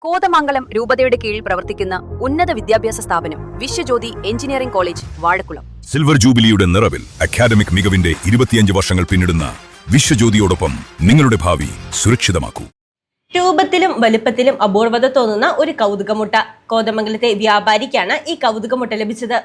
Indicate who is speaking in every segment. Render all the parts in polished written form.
Speaker 1: കോതമംഗലം രൂപതയുടെ കീഴിൽ പ്രവർത്തിക്കുന്ന ഉന്നത വിദ്യാഭ്യാസ സ്ഥാപനം Viswajyothi engineering college Vazhakulam.
Speaker 2: Silver ജൂബിലിയുടെ നിറവിൽ അക്കാദമിക് മികവിന്റെ 25 വർഷങ്ങൾ പിന്നിടുന്ന വിശ്വജ്യോതിയോടൊപ്പം നിങ്ങളുടെ ഭാവി സുരക്ഷിതമാക്കൂ.
Speaker 3: രൂപത്തിലും വലുപ്പത്തിലും അപൂർവത തോന്നുന്ന ഒരു കൗതുകമുട്ട കോതമംഗലത്തെ വ്യാപാരിക്കാണ് ഈ കൗതുകമുട്ട ലഭിച്ചത്.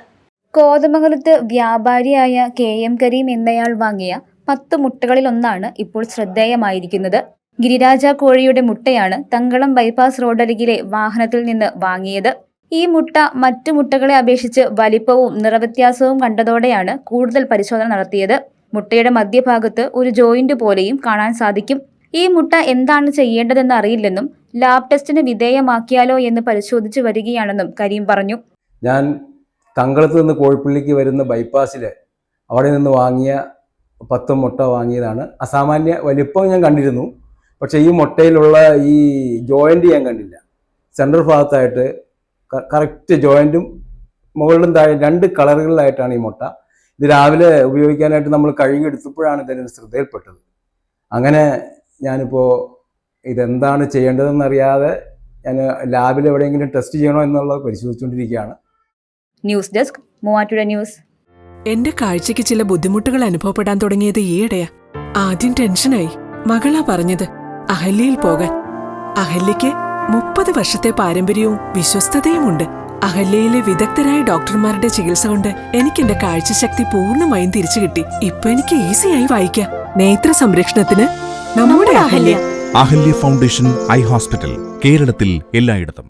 Speaker 4: കോതമംഗലത്ത് വ്യാപാരിയായ KM കരീം എന്നയാൾ വാങ്ങിയ 10 മുട്ടകളിലൊന്നാണ് ഇപ്പോൾ ശ്രദ്ധേയമായിരിക്കുന്നത്. ഗിരിരാജ കോഴിയുടെ മുട്ടയാണ് തങ്കളം ബൈപ്പാസ് റോഡരികിലെ വാഹനത്തിൽ നിന്ന് വാങ്ങിയത്. ഈ മുട്ട മറ്റു മുട്ടകളെ അപേക്ഷിച്ച് വലിപ്പവും നിറവ്യത്യാസവും കണ്ടതോടെയാണ് കൂടുതൽ പരിശോധന നടത്തിയത്. മുട്ടയുടെ മധ്യഭാഗത്ത് ഒരു ജോയിന്റ് പോലെയും കാണാൻ സാധിക്കും. ഈ മുട്ട എന്താണ് ചെയ്യേണ്ടതെന്ന് അറിയില്ലെന്നും ലാബ് ടെസ്റ്റിന് വിധേയമാക്കിയാലോ എന്ന് പരിശോധിച്ചു വരികയാണെന്നും കരീം പറഞ്ഞു.
Speaker 5: ഞാൻ തങ്കളത്ത് നിന്ന് കോഴിപ്പള്ളിക്ക് വരുന്ന ബൈപ്പാസിൽ അവിടെ നിന്ന് വാങ്ങിയ 10 മുട്ട വാങ്ങിയതാണ്. അസാമാന്യ വലിപ്പം ഞാൻ കണ്ടിരുന്നു. പക്ഷേ ഈ മുട്ടയിലുള്ള ഈ ജോയിൻ്റ് ഞാൻ കണ്ടില്ല. സെൻട്രൽ ഭാഗത്തായിട്ട് കറക്റ്റ് ജോയിൻറ്റും മുകളിലും താഴെ 2 കളറുകളിലായിട്ടാണ് ഈ മുട്ട. ഇത് രാവിലെ ഉപയോഗിക്കാനായിട്ട് നമ്മൾ കഴുകിയെടുത്തപ്പോഴാണ് ഇതിന് ശ്രദ്ധയിൽപ്പെട്ടത്. അങ്ങനെ ഞാനിപ്പോൾ ഇതെന്താണ് ചെയ്യേണ്ടതെന്നറിയാതെ ഞാൻ ലാബിൽ എവിടെയെങ്കിലും ടെസ്റ്റ് ചെയ്യണോ എന്നുള്ളത് പരിശോധിച്ചുകൊണ്ടിരിക്കുകയാണ്.
Speaker 4: News desk Muvattupuzha news.
Speaker 6: എന്റെ കാഴ്ചയ്ക്ക് ചില ബുദ്ധിമുട്ടുകൾ അനുഭവപ്പെടാൻ തുടങ്ങിയത് ഈയിടെയാ. ആദ്യം ടെൻഷനായി. മകളാ പറഞ്ഞത് അഹല്യയിൽ പോകാൻ. അഹല്യയ്ക്ക് 30 വർഷത്തെ പാരമ്പര്യവും വിശ്വസ്തതയുമുണ്ട്. അഹല്യയിലെ വിദഗ്ധരായ ഡോക്ടർമാരുടെ ചികിത്സ കൊണ്ട് എനിക്ക് എന്റെ കാഴ്ചശക്തി പൂർണ്ണമായും തിരിച്ചു കിട്ടി. ഇപ്പൊ എനിക്ക് ഈസിയായി വായിക്കാം. നേത്ര സംരക്ഷണത്തിന് നമ്മുടെ Ahalya.
Speaker 7: Ahalya foundation eye hospital, കേരളത്തിൽ എല്ലായിടത്തും.